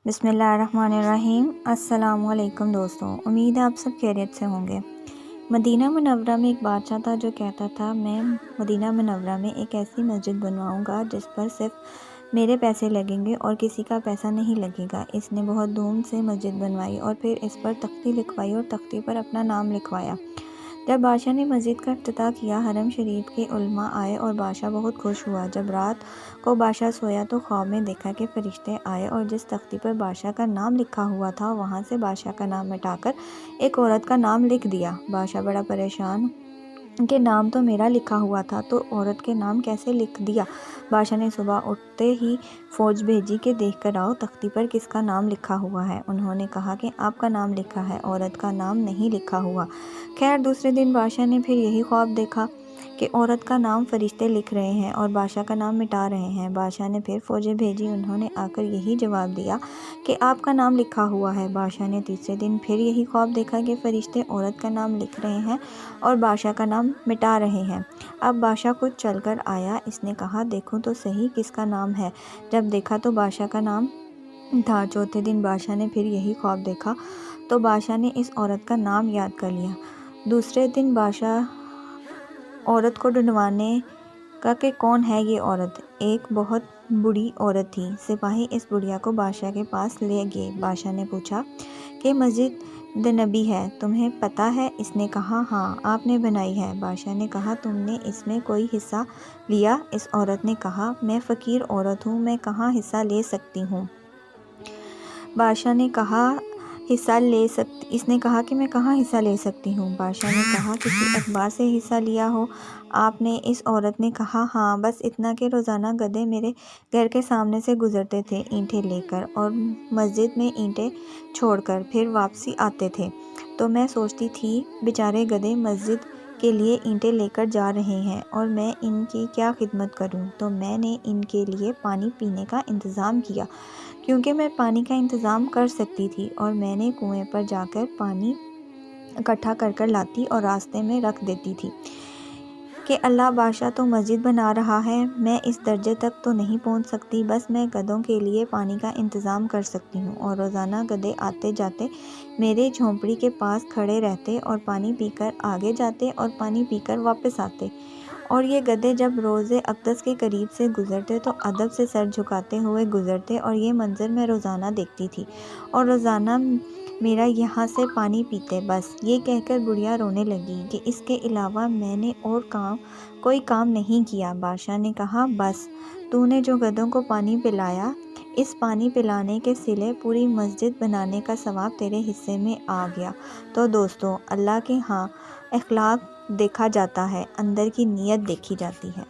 بسم اللہ الرحمن الرحیم۔ السلام علیکم دوستوں، امید ہے آپ سب خیریت سے ہوں گے۔ مدینہ منورہ میں ایک بادشاہ تھا جو کہتا تھا میں مدینہ منورہ میں ایک ایسی مسجد بنواؤں گا جس پر صرف میرے پیسے لگیں گے اور کسی کا پیسہ نہیں لگے گا۔ اس نے بہت دھوم سے مسجد بنوائی اور پھر اس پر تختی لکھوائی اور تختی پر اپنا نام لکھوایا۔ جب بادشاہ نے مسجد کا افتتاح کیا، حرم شریف کے علماء آئے اور بادشاہ بہت خوش ہوا۔ جب رات کو بادشاہ سویا تو خواب میں دیکھا کہ فرشتے آئے اور جس تختی پر بادشاہ کا نام لکھا ہوا تھا وہاں سے بادشاہ کا نام مٹا کر ایک عورت کا نام لکھ دیا۔ بادشاہ بڑا پریشان کہ نام تو میرا لکھا ہوا تھا تو عورت کے نام کیسے لکھ دیا۔ بادشاہ نے صبح اٹھتے ہی فوج بھیجی کہ دیکھ کر آؤ تختی پر کس کا نام لکھا ہوا ہے۔ انہوں نے کہا کہ آپ کا نام لکھا ہے، عورت کا نام نہیں لکھا ہوا۔ خیر دوسرے دن بادشاہ نے پھر یہی خواب دیکھا کہ عورت کا نام فرشتے لکھ رہے ہیں اور بادشاہ کا نام مٹا رہے ہیں۔ بادشاہ نے پھر فوجیں بھیجی، انہوں نے آ کر یہی جواب دیا کہ آپ کا نام لکھا ہوا ہے۔ بادشاہ نے تیسرے دن پھر یہی خواب دیکھا کہ فرشتے عورت کا نام لکھ رہے ہیں اور بادشاہ کا نام مٹا رہے ہیں۔ اب بادشاہ خود چل کر آیا، اس نے کہا دیکھو تو صحیح کس کا نام ہے۔ جب دیکھا تو بادشاہ کا نام تھا۔ چوتھے دن بادشاہ نے پھر یہی خواب دیکھا تو بادشاہ نے اس عورت کا نام یاد کر لیا۔ دوسرے دن بادشاہ عورت کو ڈھونڈوانے کا کہ کون ہے یہ عورت۔ ایک بہت بوڑھی عورت تھی۔ سپاہی اس بڑھیا کو بادشاہ کے پاس لے گئے۔ بادشاہ نے پوچھا کہ مسجد نبی ہے، تمہیں پتہ ہے؟ اس نے کہا ہاں، آپ نے بنائی ہے۔ بادشاہ نے کہا تم نے اس میں کوئی حصہ لیا؟ اس عورت نے کہا میں فقیر عورت ہوں، میں کہاں حصہ لے سکتی ہوں۔ بادشاہ نے کہا اس نے کہا کہ میں کہاں حصہ لے سکتی ہوں۔ بادشاہ نے کہا کسی اعتبار سے حصہ لیا ہو آپ نے؟ اس عورت نے کہا ہاں، بس اتنا کہ روزانہ گدھے میرے گھر کے سامنے سے گزرتے تھے اینٹیں لے کر اور مسجد میں اینٹیں چھوڑ کر پھر واپسی آتے تھے، تو میں سوچتی تھی بیچارے گدھے مسجد کے لیے اینٹیں لے کر جا رہے ہیں اور میں ان کی کیا خدمت کروں، تو میں نے ان کے لیے پانی پینے کا انتظام کیا کیونکہ میں پانی کا انتظام کر سکتی تھی، اور میں نے کنویں پر جا کر پانی اکٹھا کر کر لاتی اور راستے میں رکھ دیتی تھی کہ اللہ بادشاہ تو مسجد بنا رہا ہے، میں اس درجے تک تو نہیں پہنچ سکتی، بس میں گدھوں کے لیے پانی کا انتظام کر سکتی ہوں۔ اور روزانہ گدھے آتے جاتے میرے جھونپڑی کے پاس کھڑے رہتے اور پانی پی کر آگے جاتے اور پانی پی کر واپس آتے، اور یہ گدھے جب روضہ اقدس کے قریب سے گزرتے تو ادب سے سر جھکاتے ہوئے گزرتے، اور یہ منظر میں روزانہ دیکھتی تھی اور روزانہ میرا یہاں سے پانی پیتے۔ بس یہ کہہ کر بڑھیا رونے لگی کہ اس کے علاوہ میں نے اور کوئی کام نہیں کیا۔ بادشاہ نے کہا بس تو نے جو گدھوں کو پانی پلایا، اس پانی پلانے کے صلے پوری مسجد بنانے کا ثواب تیرے حصے میں آ گیا۔ تو دوستو، اللہ کے ہاں اخلاق دیکھا جاتا ہے، اندر کی نیت دیکھی جاتی ہے۔